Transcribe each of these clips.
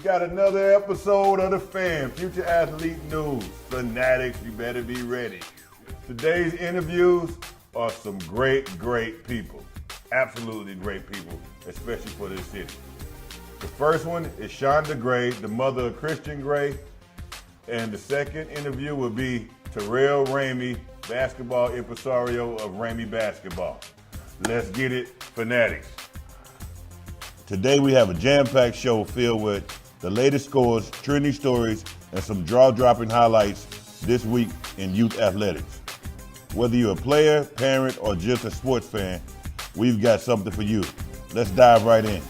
got another episode of The Fan, Future Athlete News. Fanatics, you better be ready. Today's interviews are some great people. Absolutely great people, especially for this city. The first one is Shonda Gray, the mother of Christian Gray. And the second interview will be Terrell Ramey, basketball impresario of Ramey Basketball. Let's get it, Fanatics. Today we have a jam-packed show filled with the latest scores, trending stories, and some jaw-dropping highlights this week in youth athletics. Whether you're a player, parent, or just a sports fan, we've got something for you. Let's dive right in.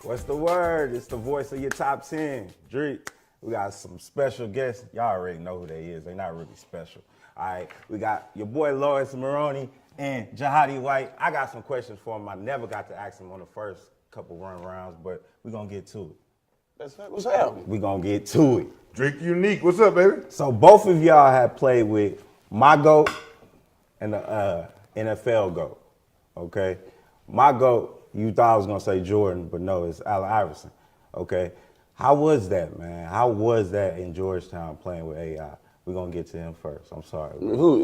What's the word? It's the voice of your top 10, Drake. We got some special guests. Y'all already know who they is. They're not really special. All right, we got your boy Laurence and Jahadi White. I got some questions for him. I never got to ask him on the first couple run rounds, but we're going to get to it. What's happening? We're going to get to it. Drake Unique, what's up, baby? So both of y'all have played with my GOAT and the NFL GOAT, okay? My GOAT, you thought I was going to say Jordan, but no, it's Allen Iverson, okay? How was that, man? How was that in Georgetown playing with AI? We're going to get to him first. I'm sorry. Who?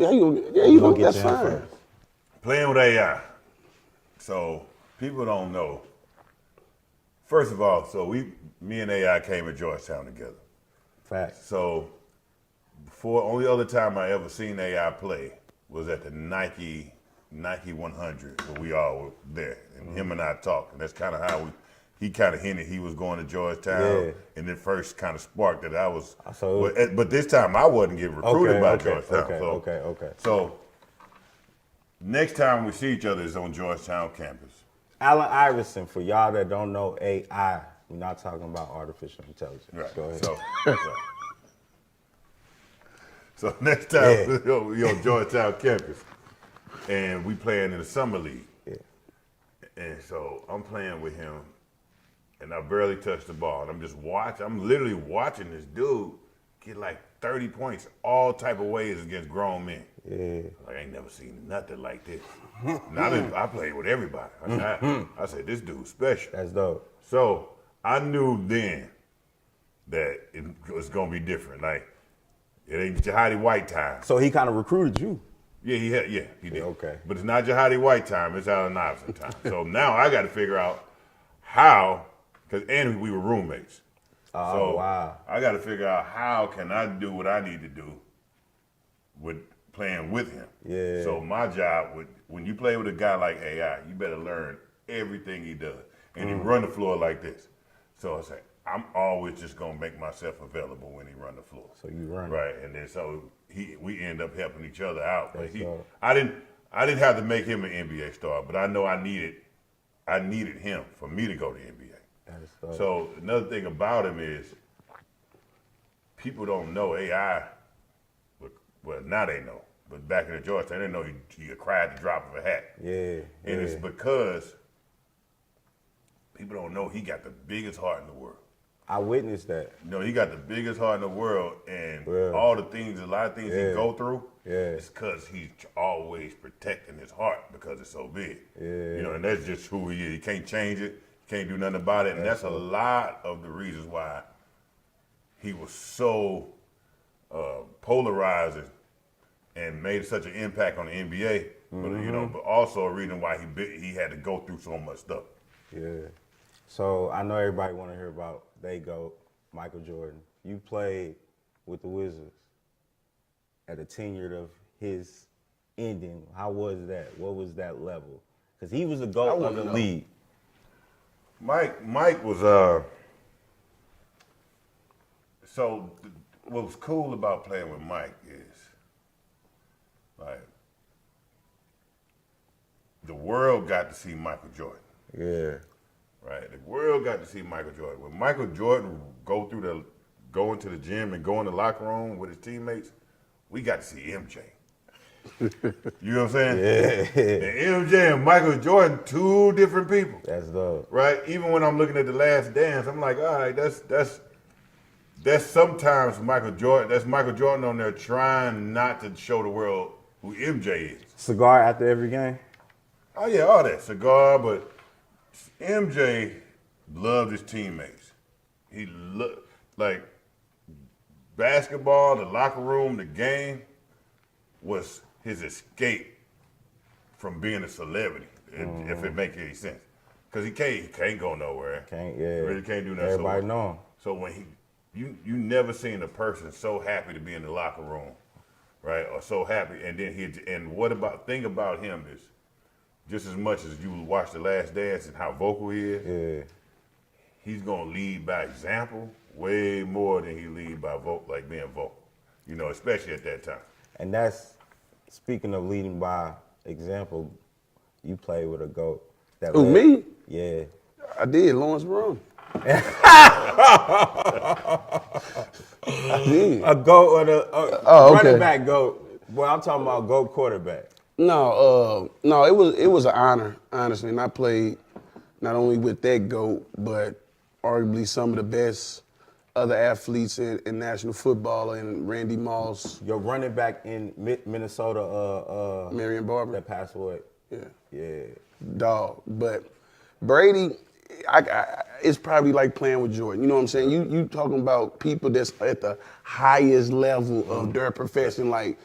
That's fine. Playing with AI. So people don't know. First of all, me and AI came to Georgetown together. Facts. So only other time I ever seen AI play was at the Nike 100 where we all were there. And him and I talked. And that's kind of how he kind of hinted he was going to Georgetown. Yeah. And then first kind of sparked that I was. So, but this time I wasn't getting recruited by Georgetown. Okay. So next time we see each other is on Georgetown campus. Allen Iverson, for y'all that don't know AI, we're not talking about artificial intelligence. Right. Go ahead. So next time we on Georgetown campus, and we playing in the summer league. Yeah. And so I'm playing with him, and I barely touched the ball. And I'm just watching. I'm literally watching this dude get like 30 points all type of ways against grown men. Yeah. Like, I ain't never seen nothing like this. And I played with everybody. I said, this dude's special. That's dope. So I knew then that it was going to be different. Like, it ain't Jahadi White time. So he kind of recruited you. Yeah, he did. Okay. But it's not Jahadi White time, it's Allen Iverson time. So now I got to figure out how, and we were roommates. Oh, wow. I got to figure out how can I do what I need to do with playing with him. Yeah. So my job, when you play with a guy like AI, you better learn everything he does. And he run the floor like this. So I say, I'm always just going to make myself available when he run the floor. So you run. Right, and then so we end up helping each other out. But That's I didn't have to make him an NBA star, but I know I needed him for me to go to NBA. So another thing about him is people don't know AI. Well, now they know. But back in the Georgetown, they didn't know he cried the drop of a hat. Yeah. And it's because people don't know he got the biggest heart in the world. I witnessed that. He got the biggest heart in the world, and Yeah. a lot of things he go through, Yeah. it's because he's always protecting his heart because it's so big. Yeah. And that's just who he is. You can't change it. You can't do nothing about it. And that's a lot of the reasons why he was so polarizing and made such an impact on the NBA. But also a reason why he had to go through so much stuff. Yeah. So I know everybody want to hear about they GOAT, Michael Jordan. You played with the Wizards at a tenure of his ending. How was that? What was that level? Because he was the GOAT of the league. Mike was so what was cool about playing with Mike is like the world got to see Michael Jordan. Yeah. Right, the world got to see Michael Jordan. When Michael Jordan go into the gym and go in the locker room with his teammates, we got to see MJ. You know what I'm saying? Yeah. And MJ and Michael Jordan, two different people. That's dope. Right? Even when I'm looking at The Last Dance, I'm like, all right, that's sometimes Michael Jordan. That's Michael Jordan on there trying not to show the world who MJ is. Cigar after every game? Oh yeah, all that cigar, but MJ loved his teammates. He looked like basketball, the locker room, the game was his escape from being a celebrity, if it makes any sense. Because he can't go nowhere. Can't, He really can't do nothing. Everybody know him. So when you never seen a person so happy to be in the locker room, right? Or so happy, and then thing about him is, just as much as you watch The Last Dance and how vocal he is, he's gonna lead by example way more than he lead by being vocal. You know, especially at that time. And that's, speaking of leading by example, you played with a GOAT. Who, me? Yeah. I did, Laurence Marone. I did. A GOAT or running back GOAT. Boy, I'm talking about GOAT quarterback. No, it was an honor, honestly. And I played not only with that GOAT, but arguably some of the best other athletes in national football, and Randy Moss. Your running back in Minnesota, Marion Barber. that passed away. Yeah. Dog. But Brady, it's probably like playing with Jordan. You know what I'm saying? You talking about people that's at the highest level of their profession. Like,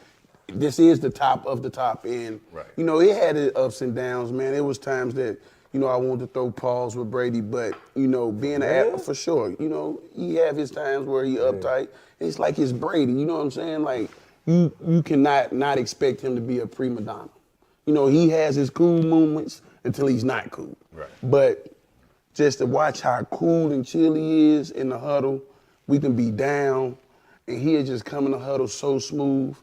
this is the top of the top end. Right. You know, it had its ups and downs, man. It was times that, you know, I wanted to throw paws with Brady, but, you know, being an athlete, for sure, you know, he have his times where he uptight. It's like it's Brady, you know what I'm saying? Like, you cannot not expect him to be a prima donna. You know, he has his cool moments until he's not cool. Right. But just to watch how cool and chill he is in the huddle, we can be down, and he'll just come in the huddle so smooth.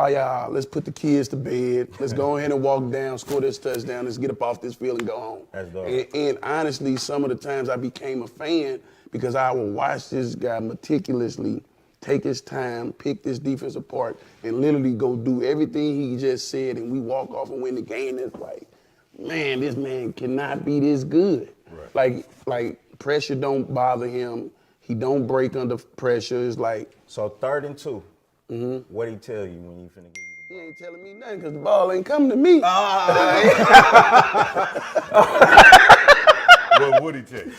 Oh, yeah, let's put the kids to bed. Let's go ahead and walk down, score this touchdown. Let's get up off this field and go home. That's dope. And honestly, some of the times I became a fan because I would watch this guy meticulously take his time, pick this defense apart, and literally go do everything he just said, and we walk off and win the game. It's like, man, this man cannot be this good. Right. Like pressure don't bother him. He don't break under pressure. It's like. So 3rd and 2. What'd he tell you when you finna give you the ball? He ain't telling me nothing because the ball ain't coming to me. What would he tell you?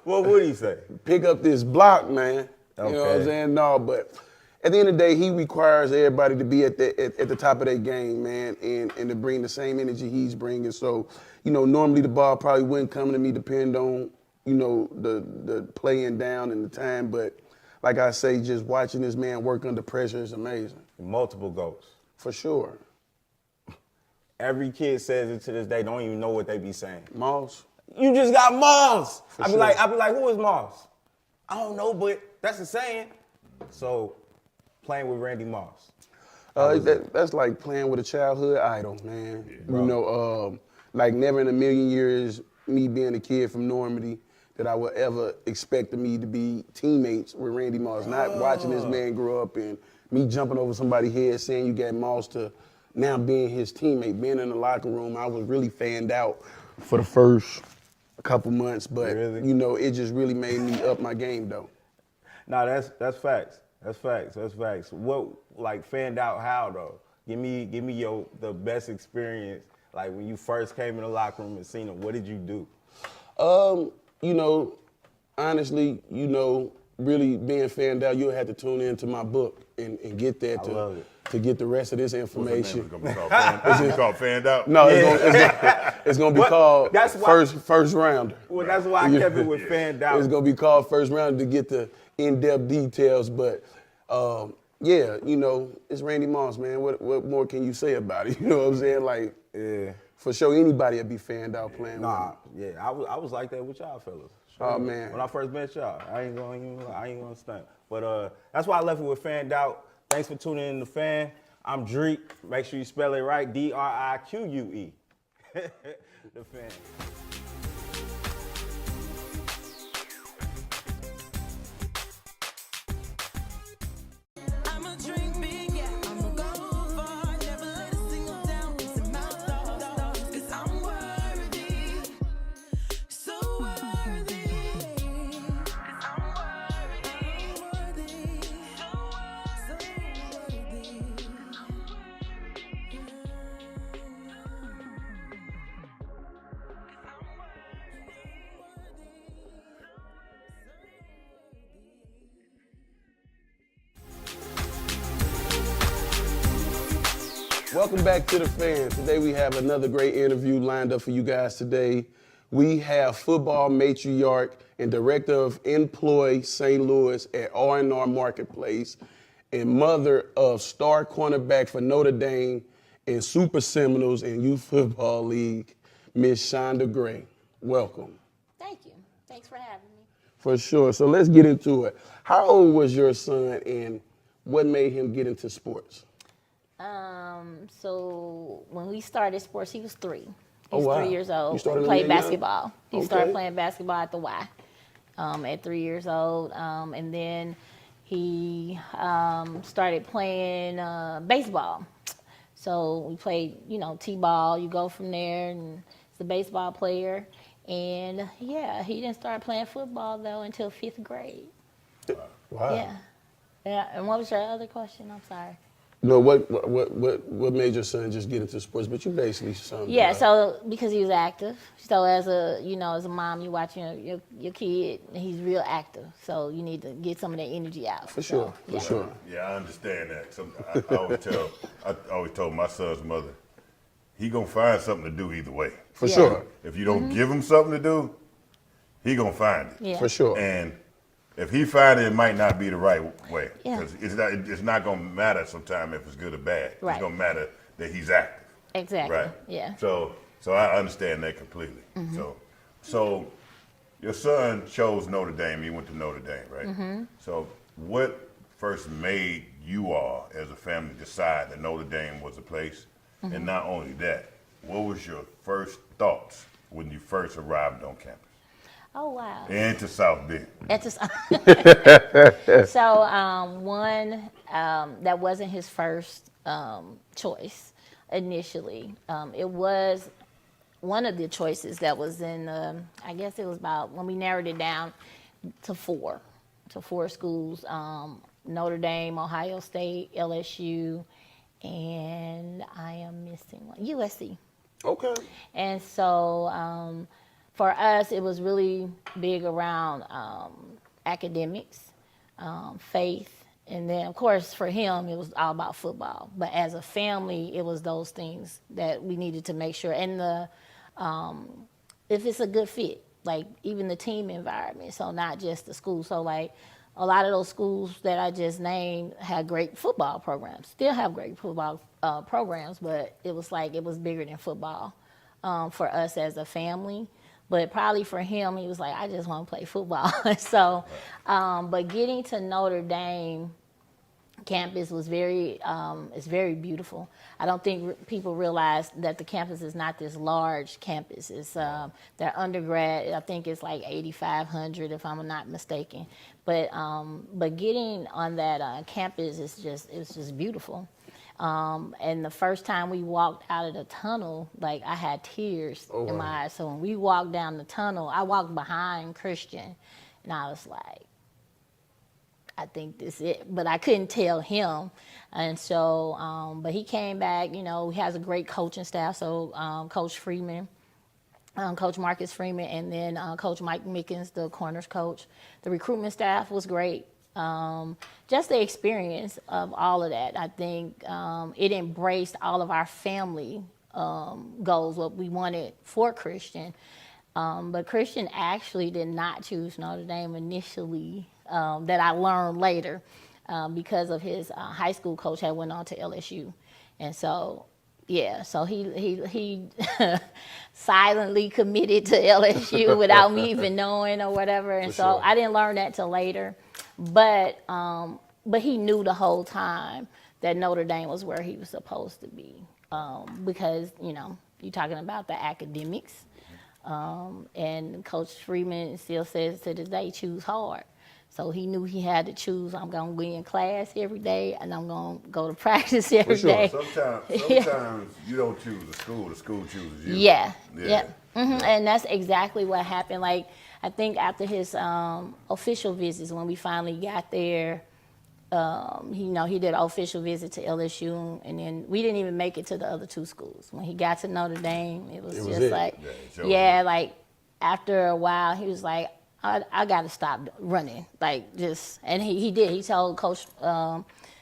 What would he say? Pick up this block, man. Okay. You know what I'm saying? No, but at the end of the day, he requires everybody to be at the top of their game, man, and to bring the same energy he's bringing. So, you know, normally the ball probably wouldn't come to me, depending on, you know, the playing down and the time, but like I say, just watching this man work under pressure is amazing. Multiple GOATs. For sure. Every kid says it to this day, don't even know what they be saying. Moss. You just got Moss. For I be sure. like, who is Moss? I don't know, but that's the saying. So, playing with Randy Moss. That's like playing with a childhood idol, man. You know, like never in a million years, me being a kid from Normandy, that I would ever expect me to be teammates with Randy Moss. Not watching this man grow up and me jumping over somebody's head saying you got Moss to now being his teammate, being in the locker room. I was really fanned out for the first couple months, but you know, it just really made me up my game though. No, that's facts. That's facts. What, like, fanned out how though? Give me the best experience, like when you first came in the locker room and seen him. What did you do? You know, honestly, you know, really being fanned out, you'll have to tune into my book and get that to get the rest of this information. What's the name? It's gonna be called Fanned Out? No, it's gonna be called First Rounder. Well, that's why I kept it with Fanned Out. It's gonna be called First Rounder to get the in-depth details, but yeah, you know, it's Randy Moss, man. What more can you say about it? You know what I'm saying? Like, for sure, anybody would be fanned out playing with him. I was like that with y'all fellas. Oh, man. When I first met y'all, I ain't gonna stunt. But that's why I left it with Fanned Out. Thanks for tuning in to Fan. I'm Dreek. Make sure you spell it right, D-R-I-Q-U-E. The Fan. Welcome back to the Fan. Today we have another great interview lined up for you guys today. We have football matriarch and director of Employ St. Louis at R&R Marketplace and mother of star cornerback for Notre Dame and SuperSeminoles and Youth Football League, Miss Shonda Gray. Welcome. Thank you. Thanks for having me. For sure. So let's get into it. How old was your son and what made him get into sports? So when we started sports, he was 3. Oh, wow. 3 years old. You started He him played that young? basketball. He Okay. started playing basketball at the Y at 3 years old. And then he started playing baseball. So we played, T-ball. You go from there, and he's a baseball player. And, yeah, he didn't start playing football, though, until 5th grade. Wow. Yeah. And what was your other question? I'm sorry. No, what made your son just get into sports? But you basically summed it Yeah, up. so because he was active. So as a mom, you watch your kid, and he's real active. So you need to get some of that energy out. For sure, So, for sure. Yeah, I understand that. I always told my son's mother, he gonna find something to do either way. For Yeah. sure, If you don't give him something to do, he gonna find it. Yeah. for sure. And if he find it, it might not be the right way. Yeah. Because it's not gonna matter sometimes if it's good or bad. Right. It's gonna matter that he's active. Exactly. Right. Yeah. So I understand that completely. So your son chose Notre Dame. He went to Notre Dame, right? So what first made you all as a family decide that Notre Dame was a place? And not only that, what was your first thoughts when you first arrived on campus? Oh, wow. And to South Bend. One, that wasn't his first choice initially. It was one of the choices that was in, I guess it was about, when we narrowed it down to 4 schools, Notre Dame, Ohio State, LSU, and I am missing one, USC. Okay. And so for us, it was really big around academics, faith, and then, of course, for him, it was all about football. But as a family, it was those things that we needed to make sure. And if it's a good fit, like even the team environment, so not just the school. So, like, a lot of those schools that I just named had great football programs, still have great football programs, but it was bigger than football for us as a family. But probably for him, he was like, I just want to play football. So, but getting to Notre Dame campus was it's very beautiful. I don't think people realize that the campus is not this large campus. It's their undergrad, I think it's like 8,500 if I'm not mistaken. But getting on that campus it's just beautiful. And the first time we walked out of the tunnel, like I had tears in my eyes. So when we walked down the tunnel, I walked behind Christian, and I was like, I think this is it. But I couldn't tell him. And so, but he came back, he has a great coaching staff. So Coach Freeman, Coach Marcus Freeman, and then Coach Mike Mickens, the corners coach. The recruitment staff was great. Just the experience of all of that, I think it embraced all of our family goals, what we wanted for Christian. But Christian actually did not choose Notre Dame initially, that I learned later, because of his high school coach had went on to LSU. And so, yeah, so he silently committed to LSU without me even knowing or whatever. And so I didn't learn that till later. But he knew the whole time that Notre Dame was where he was supposed to be, because you're talking about the academics, and Coach Freeman still says to this day, choose hard. So he knew he had to choose. I'm gonna be in class every day, and I'm gonna go to practice every day. Sometimes you don't choose the school chooses you. Yeah. And that's exactly what happened. Like, I think after his official visits, when we finally got there, he did an official visit to LSU, and then we didn't even make it to the other 2 schools. When he got to Notre Dame, it was like, like after a while, he was like, I got to stop running. Like, and he did. He told Coach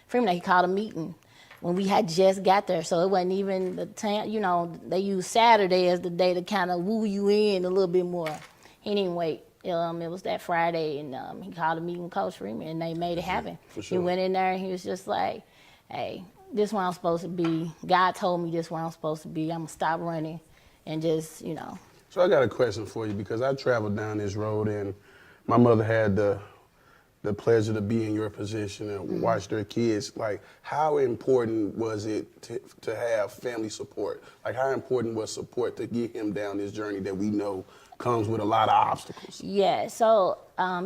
Freeman that he called a meeting when we had just got there. So it wasn't even the time, you know, they used Saturday as the day to kind of woo you in a little bit more. He didn't wait. It was that Friday, and he called a meeting with Coach Ramey, and they made it happen. For sure. He went in there, and he was just like, hey, this is where I'm supposed to be. God told me this is where I'm supposed to be. I'm going to stop running and just, you know. So I got a question for you, because I traveled down this road, and my mother had the pleasure to be in your position and watch their kids. Like, how important was it to have family support? Like, how important was support to get him down this journey that we know comes with a lot of obstacles? Yeah, so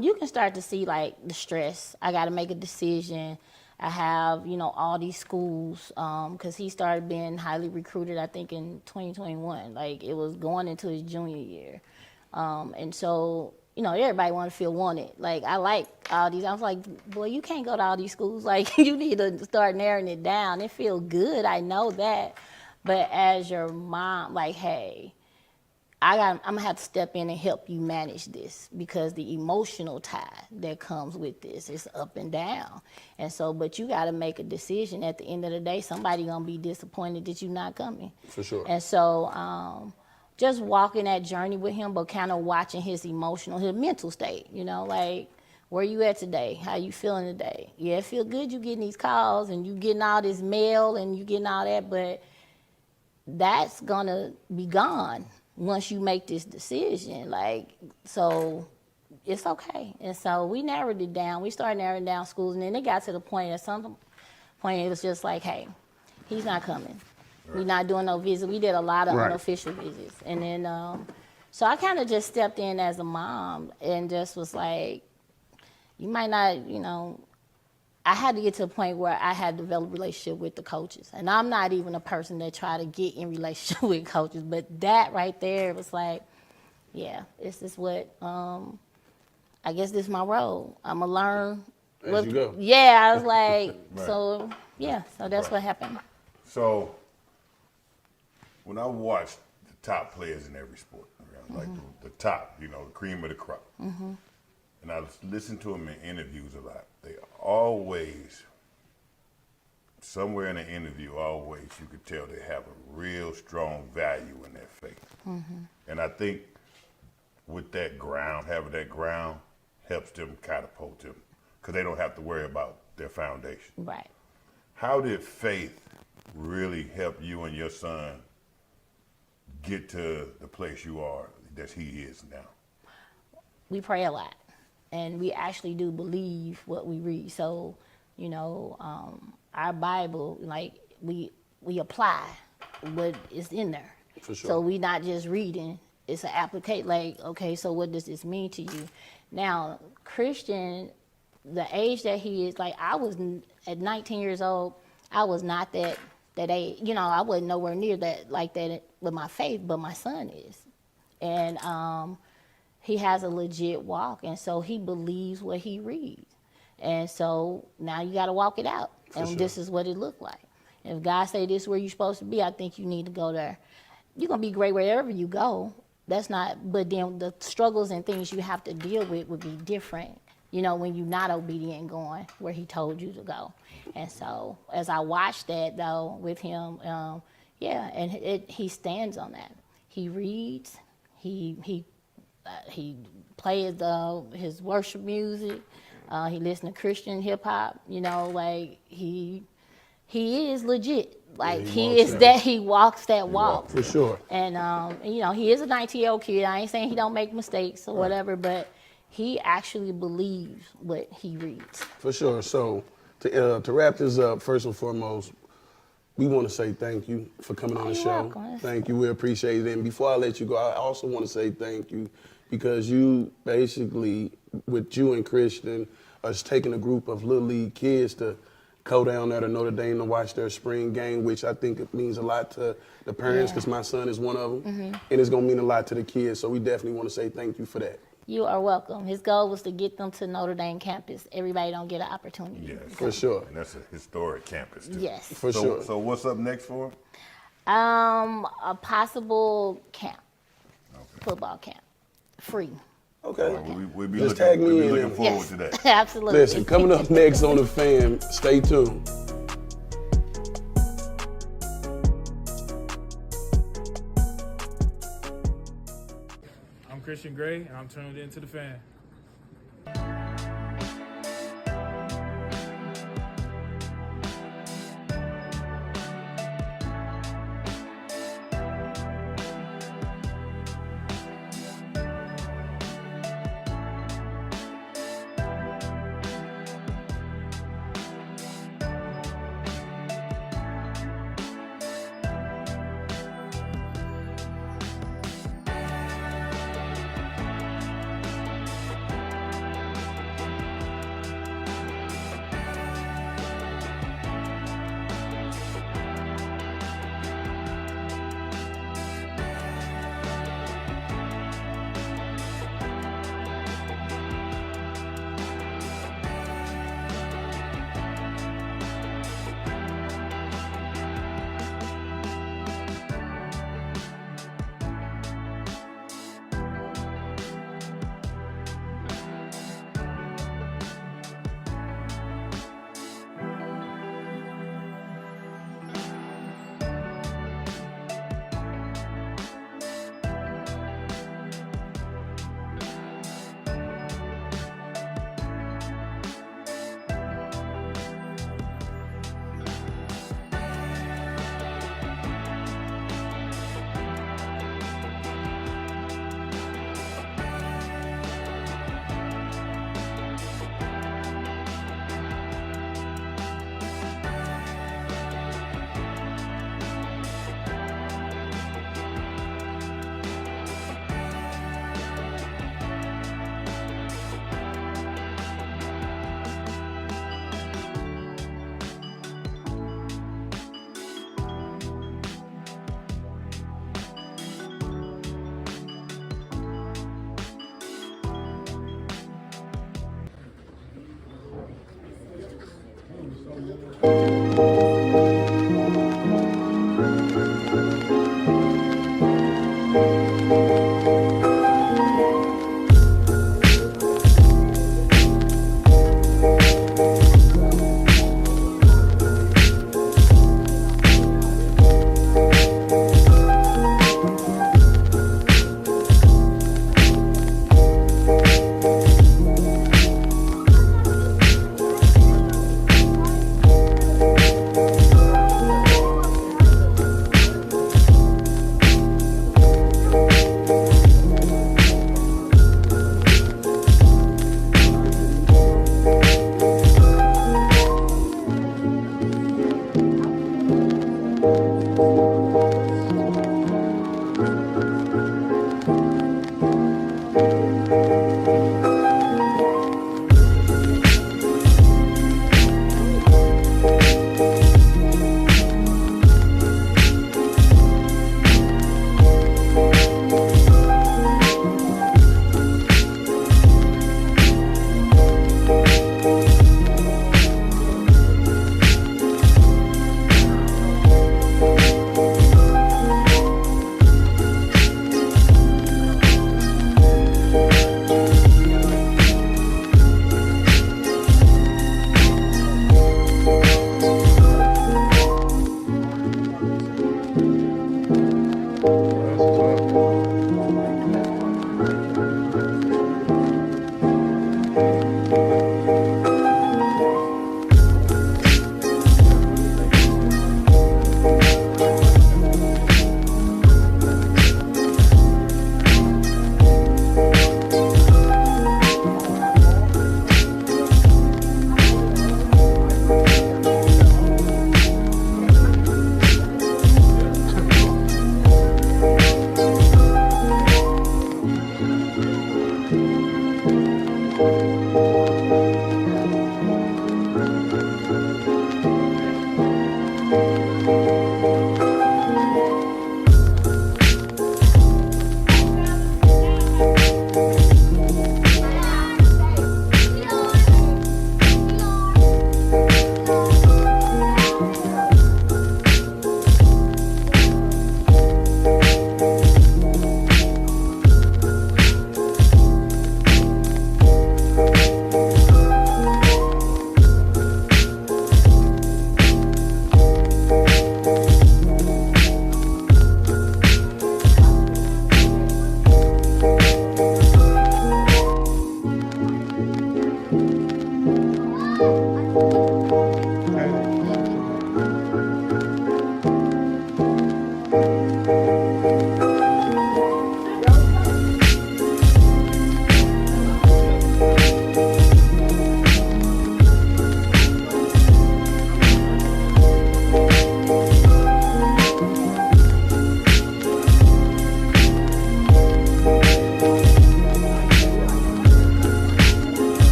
you can start to see, like, the stress. I got to make a decision. I have, you know, all these schools, because he started being highly recruited, I think, in 2021. Like, it was going into his junior year. And so, you know, everybody want to feel wanted. Like, I like all these. I was like, boy, you can't go to all these schools. Like, you need to start narrowing it down. It feels good. I know that. But as your mom, like, hey, I'm going to have to step in and help you manage this, because the emotional tie that comes with this is up and down. And so, but you got to make a decision. At the end of the day, somebody going to be disappointed that you're not coming. For sure. And so, just walking that journey with him, but kind of watching his mental state, you know, like, where you at today? How you feeling today? Yeah, it feel good you getting these calls and you getting all this mail and you getting all that, but that's gonna be gone once you make this decision. Like, so it's okay. And so we narrowed it down. We started narrowing down schools, and then it got to the point, at some point, it was just like, hey, he's not coming. We're not doing no visits. We did a lot of unofficial visits. And then, so I kind of just stepped in as a mom and just was like, you might not, you know, I had to get to a point where I had to develop a relationship with the coaches. And I'm not even a person that try to get in relationship with coaches, but that right there was like, yeah, this is what, I guess this is my role. I'm going to learn. As you go. Yeah, I was like, Right. so, yeah, so that's what happened. So, when I watch the top players in every sport, like the top, you know, the cream of the crop, and I listen to them in interviews a lot, they always, somewhere in the interview, always you could tell they have a real strong value in their faith. And I think with that ground, having that ground helps them catapult them, because they don't have to worry about their foundation. Right. How did faith really help you and your son get to the place you are, that he is now? We pray a lot, and we actually do believe what we read. So, you know, our Bible, like, we apply what is in there. For sure. So we not just reading, it's an application, like, okay, so what does this mean to you? Now, Christian, the age that he is, like, I was, at 19 years old, I was not that age, you know, I wasn't nowhere near that, like that with my faith, but my son is. And he has a legit walk, and so he believes what he reads. And so now you got to walk it out, and this is what it looked like. If God say this is where you're supposed to be, I think you need to go there. You're going to be great wherever you go. That's not, but then the struggles and things you have to deal with would be different, you know, when you're not obedient going where he told you to go. And so as I watched that, though, with him, yeah, and he stands on that. He reads, he plays his worship music, he listens to Christian hip hop, you know, like he is legit. Like, he walks that walk. For sure. And, you know, he is a 19-year-old kid. I ain't saying he don't make mistakes or whatever, but he actually believes what he reads. For sure. So to wrap this up, first and foremost, we want to say thank you for coming on the You're show. welcome. Thank you. We appreciate it. And before I let you go, I also want to say thank you, because you basically, with you and Christian, are taking a group of Little League kids to go down there to Notre Dame to watch their spring game, which I think it means a lot to the parents, because my son is one of them. And it's going to mean a lot to the kids. So we definitely want to say thank you for that. You are welcome. His goal was to get them to Notre Dame campus. Everybody don't get an opportunity. Yes. For sure. And that's a historic campus, too. Yes. For sure. So what's up next for him? A possible camp, football camp, free. Okay. We'll be Just looking, tag me in. looking forward to that. Absolutely. Listen, coming up next on The Fan, stay tuned. Shonda Gray, and I'm tuned into the Fan.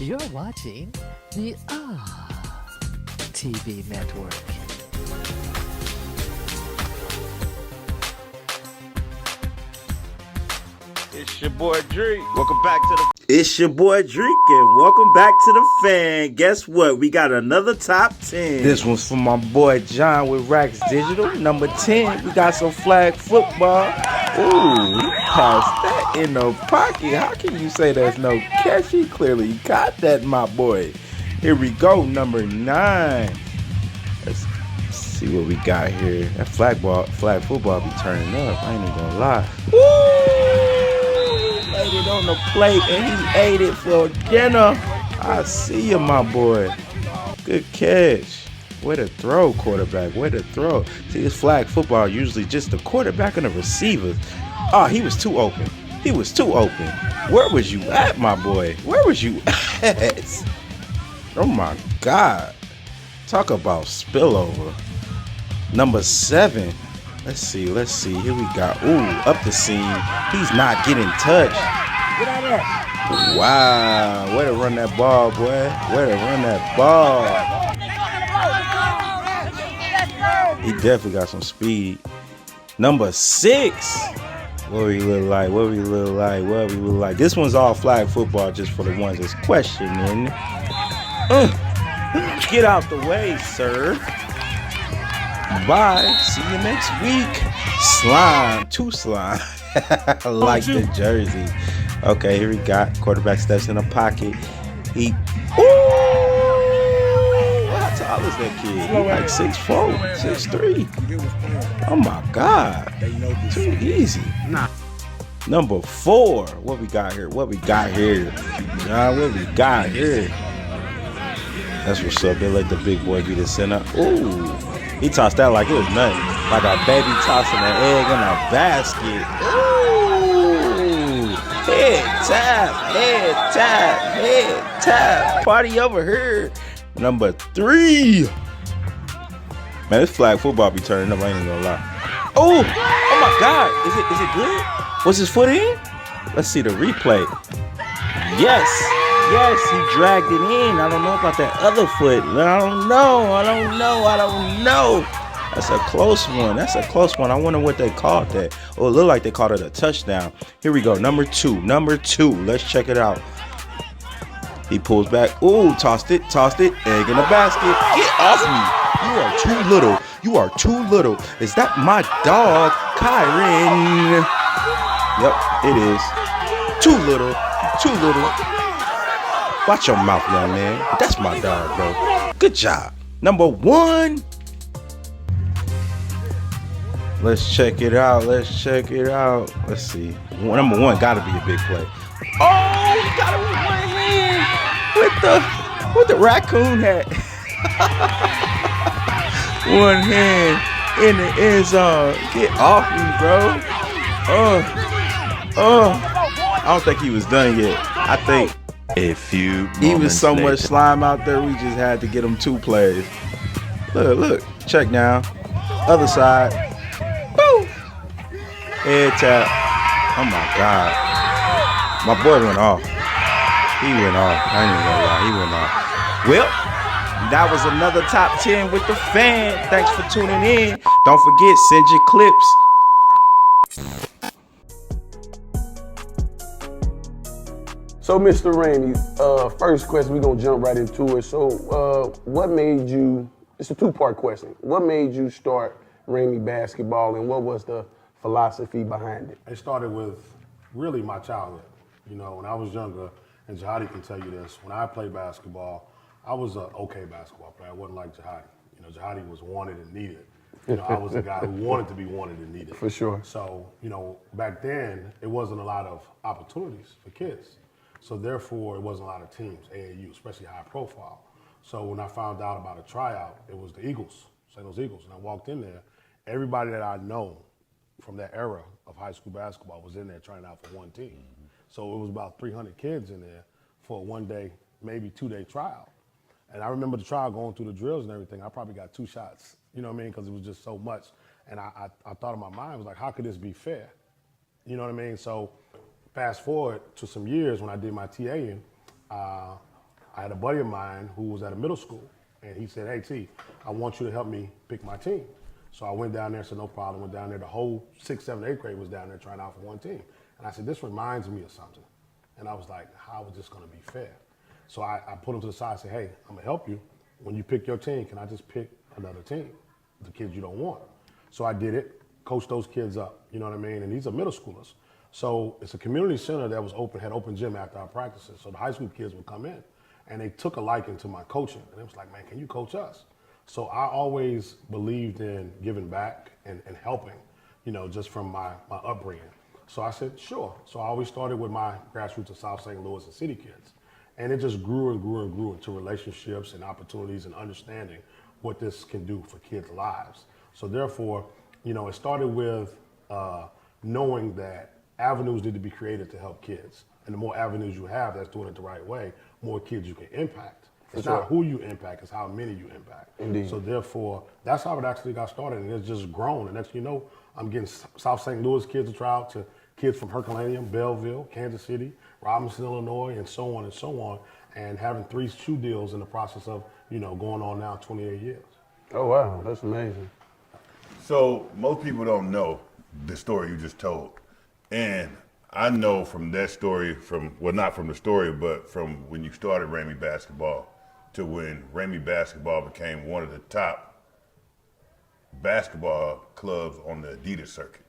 You're watching the TV network. It's your boy Drake. Welcome back to the. It's your boy Drake, and welcome back to the fan. Guess what? We got another top 10. This one's from my boy John with Rax Digital. Number 10, we got some flag football. Ooh, he passed that in the pocket. How can you say there's no catch? He clearly got that, my boy. Here we go, number 9. Let's see what we got here. That flag football be turning up. I ain't even gonna lie. Woo! Laid it on the plate and he ate it for dinner. I see you, my boy. Good catch. Way to throw, quarterback. Way to throw. See, this flag football usually just the quarterback and the receivers. Oh, he was too open. He was too open. Where was you at, my boy? Where was you at? Oh my God. Talk about spillover. Number 7. Let's see. Here we go. Ooh, up the seam. He's not getting touched. Get out of there. Wow. Way to run that ball, boy. Way to run that ball. He definitely got some speed. Number 6. What we look like? This one's all flag football just for the ones that's questioning. Get out the way, sir. Bye. See you next week. Slime. 2 slime. I like the jersey. Okay, here we got quarterback steps in the pocket. He. How tall is that kid? He's like 6'4", 6'3". Oh my God. Too easy. Nah. Number 4. What we got here? John, what we got here? That's what's up. They let the big boy be the center. Ooh. He tossed that like it was nothing. Like a baby tossing an egg in a basket. Ooh. Head tap. Party over here. Number 3. Man, this flag football be turning up. I ain't even gonna lie. Oh my God. Is it good? Was his foot in? Let's see the replay. Yes, he dragged it in. I don't know about that other foot. I don't know. That's a close one. I wonder what they called that. Oh, it looked like they called it a touchdown. Here we go. Number 2. Let's check it out. He pulls back. Ooh, tossed it. Egg in the basket. Get off me. You are too little. Is that my dog, Kyron? Yep, it is. Too little. Watch your mouth, young man. That's my dog, bro. Good job. Number 1. Let's check it out. Let's see. Number 1 gotta be a big play. Oh, he got it with one hand. With the raccoon hat. One hand in the end zone. Get off me, bro. I don't think he was done yet. I think a few even so later. Much slime out there, we just had to get him 2 plays. Look. Check now. Other side. Woo! Head tap. Oh my God. My boy went off. He went off. I ain't even gonna lie. He went off. Well, that was another top 10 with the fan. Thanks for tuning in. Don't forget, send your clips. So, Mr. Ramey, first question, we're going to jump right into it. So, what made you, it's a 2-part question. What made you start Ramey basketball, and what was the philosophy behind it? It started with really my childhood. You know, when I was younger, and Jahadi can tell you this, when I played basketball, I was an okay basketball player. I wasn't like Jahadi. You know, Jahadi was wanted and needed. You know, I was a guy who wanted to be wanted and needed. For sure. So, you know, back then, it wasn't a lot of opportunities for kids. So therefore, it wasn't a lot of teams, AAU, especially high profile. So when I found out about a tryout, it was the Eagles, St. Louis Eagles. And I walked in there, everybody that I know from that era of high school basketball was in there trying out for one team. Mm-hmm. So it was about 300 kids in there for a 1-day, maybe 2-day tryout. And I remember the trial going through the drills and everything. I probably got 2 shots, you know what I mean? Because it was just so much. And I thought in my mind, I was like, how could this be fair? You know what I mean? So fast forward to some years when I did my TAing, I had a buddy of mine who was at a middle school, and he said, hey, T, I want you to help me pick my team. So I went down there, said no problem, went down there. The whole 6th, 7th, 8th grade was down there trying out for one team. And I said, this reminds me of something. And I was like, how is this going to be fair? So I put him to the side and said, hey, I'm going to help you. When you pick your team, can I just pick another team, the kids you don't want? So I did it, coached those kids up, you know what I mean? And these are middle schoolers. So it's a community center that was open, had open gym after our practices. So the high school kids would come in, and they took a liking to my coaching. And it was like, man, can you coach us? So I always believed in giving back and helping, you know, just from my upbringing. So I said, sure. So I always started with my grassroots of South St. Louis and city kids. And it just grew and grew and grew into relationships and opportunities and understanding what this can do for kids' lives. So therefore, you know, it started with knowing that avenues need to be created to help kids. And the more avenues you have that's doing it the right way, more kids you can impact. It's not who you impact, it's how many you impact. Indeed. So therefore, that's how it actually got started, and it's just grown. And next thing you know, I'm getting South St. Louis kids to try out to kids from Herculaneum, Belleville, Kansas City, Robinson, Illinois, and so on and so on, and having 3 shoe deals in the process of, you know, going on now 28 years. Oh, wow, that's amazing. So most people don't know the story you just told. And I know from that story, well, not from the story, but from when you started Ramey basketball to when Ramey basketball became one of the top basketball clubs on the Adidas circuit,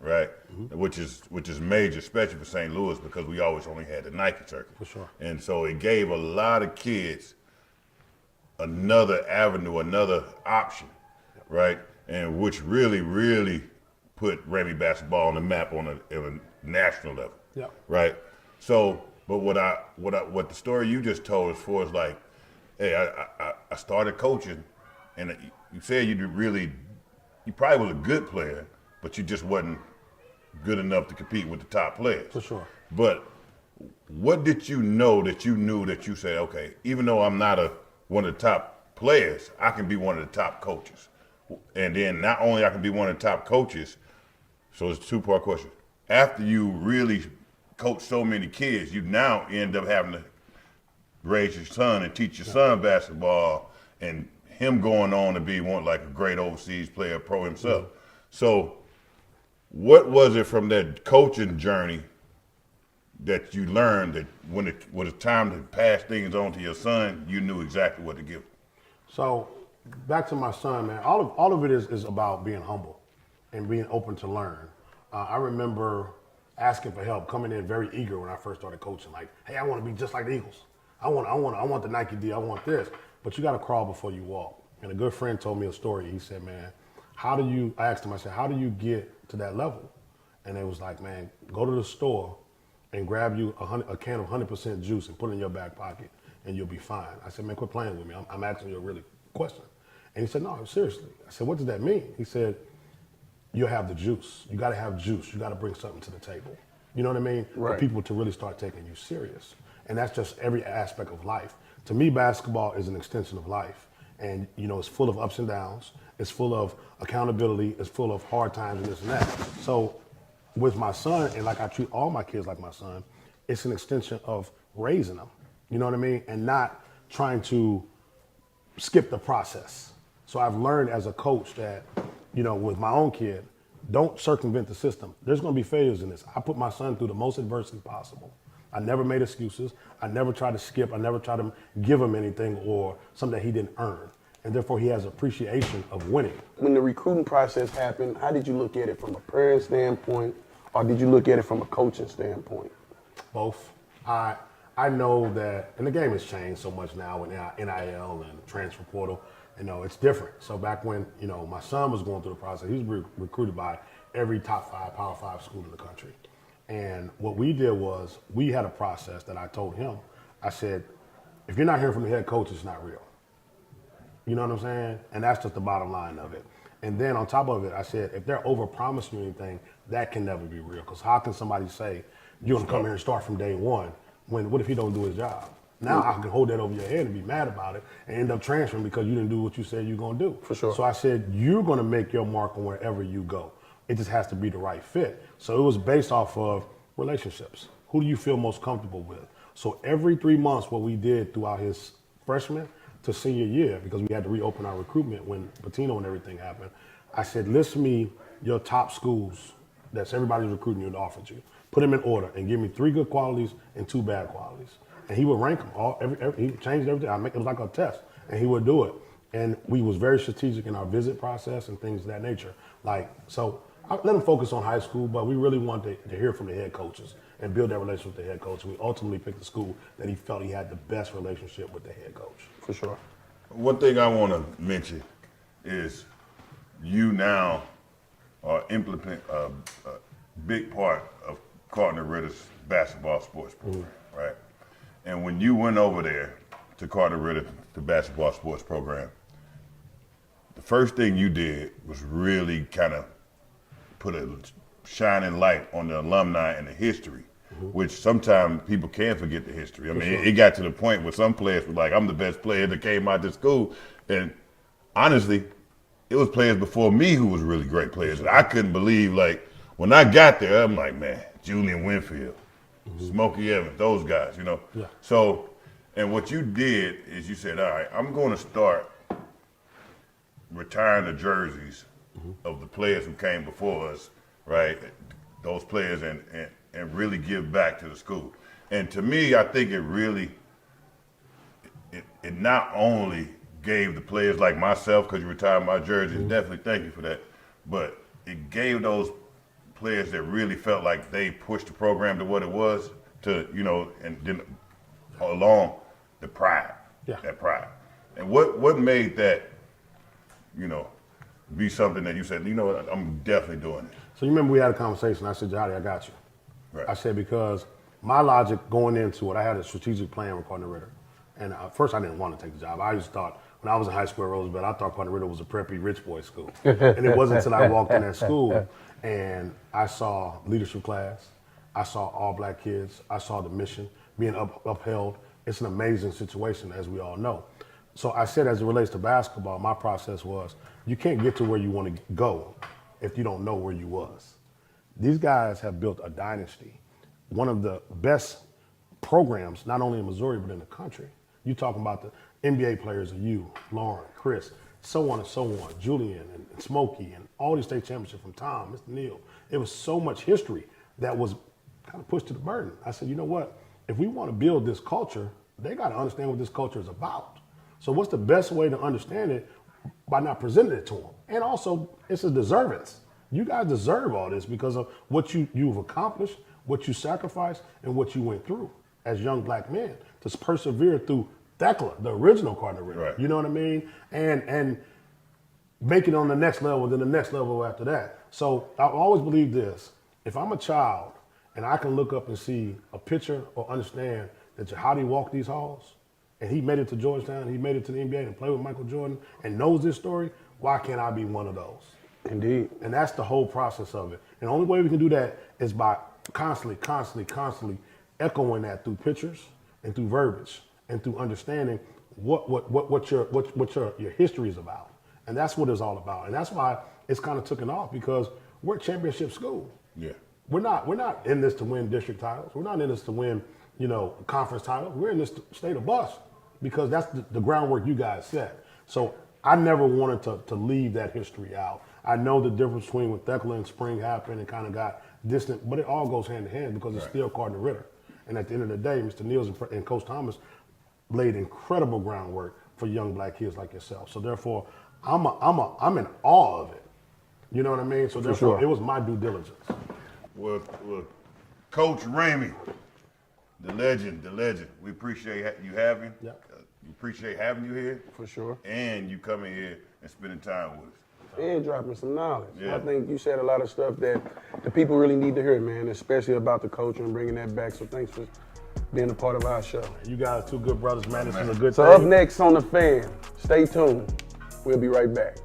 right? Mm-hmm. Which is major, especially for St. Louis, because we always only had the Nike circuit. For sure. And so it gave a lot of kids another avenue, another option, right? And which really, really put Ramey basketball on the map on a national level, right? So, but what the story you just told as far as like, hey, I started coaching, and you said you probably was a good player, but you just wasn't good enough to compete with the top players. For sure. But what did you know that you knew that you said, okay, even though I'm not one of the top players, I can be one of the top coaches. And then not only I can be one of the top coaches, so it's a 2-part question. After you really coach so many kids, you now end up having to raise your son and teach your son basketball, and him going on to be like a great overseas player, pro himself. Mm-hmm. So what was it from that coaching journey that you learned that when it was time to pass things on to your son, you knew exactly what to give him? So back to my son, man, all of it is about being humble and being open to learn. I remember asking for help, coming in very eager when I first started coaching, like, hey, I want to be just like the Eagles. I want the Nike deal, I want this. But you got to crawl before you walk. And a good friend told me a story. He said, man, I asked him, I said, how do you get to that level? And it was like, man, go to the store and grab you a can of 100% juice and put it in your back pocket and you'll be fine. I said, man, quit playing with me. I'm asking you a really question. And he said, no, seriously. I said, what does that mean? He said, you'll have the juice. You got to have juice. You got to bring something to the table. You know what I mean? Right. For people to really start taking you serious. And that's just every aspect of life. To me, basketball is an extension of life. And, you know, it's full of ups and downs. It's full of accountability. It's full of hard times and this and that. So with my son, and like I treat all my kids like my son, it's an extension of raising them. You know what I mean? And not trying to skip the process. So I've learned as a coach that, you know, with my own kid, don't circumvent the system. There's going to be failures in this. I put my son through the most adversity possible. I never made excuses. I never tried to skip. I never tried to give him anything or something that he didn't earn. And therefore, he has appreciation of winning. When the recruiting process happened, how did you look at it from a parent standpoint, or did you look at it from a coaching standpoint? Both. I know that, and the game has changed so much now with NIL and transfer portal. You know, it's different. So back when, you know, my son was going through the process, he was recruited by every top 5, Power 5 school in the country. And what we did was we had a process that I told him. I said, if you're not hearing from the head coach, it's not real. You know what I'm saying? And that's just the bottom line of it. And then on top of it, I said, if they're over-promising you anything, that can never be real. Because how can somebody say, you're going to come here and start from day one, when what if he don't do his job? Now I can hold that over your head and be mad about it and end up transferring because you didn't do what you said you're going to do. For sure. So I said, you're going to make your mark on wherever you go. It just has to be the right fit. So it was based off of relationships. Who do you feel most comfortable with? So every 3 months, what we did throughout his freshman to senior year, because we had to reopen our recruitment when Patino and everything happened, I said, list me your top schools that's everybody's recruiting you and offered you. Put them in order and give me 3 good qualities and 2 bad qualities. And he would rank them. He changed everything. It was like a test, and he would do it. And we was very strategic in our visit process and things of that nature. So I let him focus on high school, but we really wanted to hear from the head coaches and build that relationship with the head coach. We ultimately picked the school that he felt he had the best relationship with the head coach. For sure. One thing I want to mention is you now are implementing a big part of Cardinal Ritter's basketball sports program, right? And when you went over there to Cardinal Ritter, the basketball sports program, the first thing you did was really kind of put a shining light on the alumni and the history, which sometimes people can forget the history. I mean, it got to the point where some players were like, I'm the best player that came out of school. And honestly, it was players before me who was really great players. And I couldn't believe, like, when I got there, I'm like, man, Julian Winfield, Smokey Evans, those guys, you know? Yeah. So, and what you did is you said, all right, I'm going to start retiring the jerseys of the players who came before us, right? Those players and really give back to the school. And to me, I think it really, it not only gave the players like myself, because you retired my jerseys, definitely thank you for that, but it gave those players that really felt like they pushed the program to what it was to, you know, and then along the pride, that pride. And what made that, you know, be something that you said, you know what, I'm definitely doing it? So you remember we had a conversation. I said, Jahadi, I got you. Right. I said, because my logic going into it, I had a strategic plan with Cardinal Ritter. And at first I didn't want to take the job. I just thought, when I was in high school at Roosevelt, I thought Cardinal Ritter was a preppy rich boy school. And it wasn't until I walked in that school and I saw leadership class, I saw all black kids, I saw the mission being upheld. It's an amazing situation, as we all know. So I said, as it relates to basketball, my process was, you can't get to where you want to go if you don't know where you was. These guys have built a dynasty, one of the best programs, not only in Missouri, but in the country. You talking about the NBA players of you, Laurence, Chris, so on and so on, Julian and Smokey, and all these state championships from Tom, Mr. Neal. It was so much history that was kind of pushed to the burden. I said, you know what? If we want to build this culture, they got to understand what this culture is about. So what's the best way to understand it? By not presenting it to them. And also, it's a deservance. You guys deserve all this because of what you've accomplished, what you sacrificed, and what you went through as young black men to persevere through Thekla, the original Cardinal Ritter. Right. You know what I mean? And make it on the next level, then the next level after that. So I always believe this. If I'm a child and I can look up and see a picture or understand that Jahadi walked these halls, and he made it to Georgetown, he made it to the NBA and played with Michael Jordan and knows this story, why can't I be one of those? Indeed. And that's the whole process of it. And the only way we can do that is by constantly echoing that through pictures and through verbiage and through understanding what your history is about. And that's what it's all about. And that's why it's kind of taken off, because we're a championship school. Yeah. We're not in this to win district titles. We're not in this to win, conference titles. We're in this to stay the bus, because that's the groundwork you guys set. So I never wanted to leave that history out. I know the difference between when Thekla and Spring happened and kind of got distant, but it all goes hand in hand because it's still Cardinal Ritter. And at the end of the day, Mr. Niels and Coach Thomas laid incredible groundwork for young black kids like yourself. So therefore, I'm in awe of it. You know what I mean? So therefore, It was my due diligence. Well, Coach Ramey, the legend. We appreciate you having. Yeah. We appreciate having you here. For sure. And you coming here and spending time with us. And dropping some knowledge. Yeah. I think you said a lot of stuff that the people really need to hear, man, especially about the culture and bringing that back. So thanks for being a part of our show. You guys two good brothers, man. This is a good So thing. up next on The Fan, stay tuned. We'll be right back.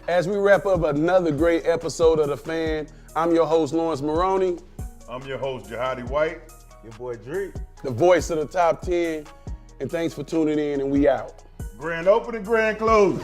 As we wrap up another great episode of The Fan, I'm your host, Laurence Maroney, I'm your host, Jahadi White. Your boy Drake. the voice of the top 10, and thanks for tuning in, and we out. Grand opening, grand closing.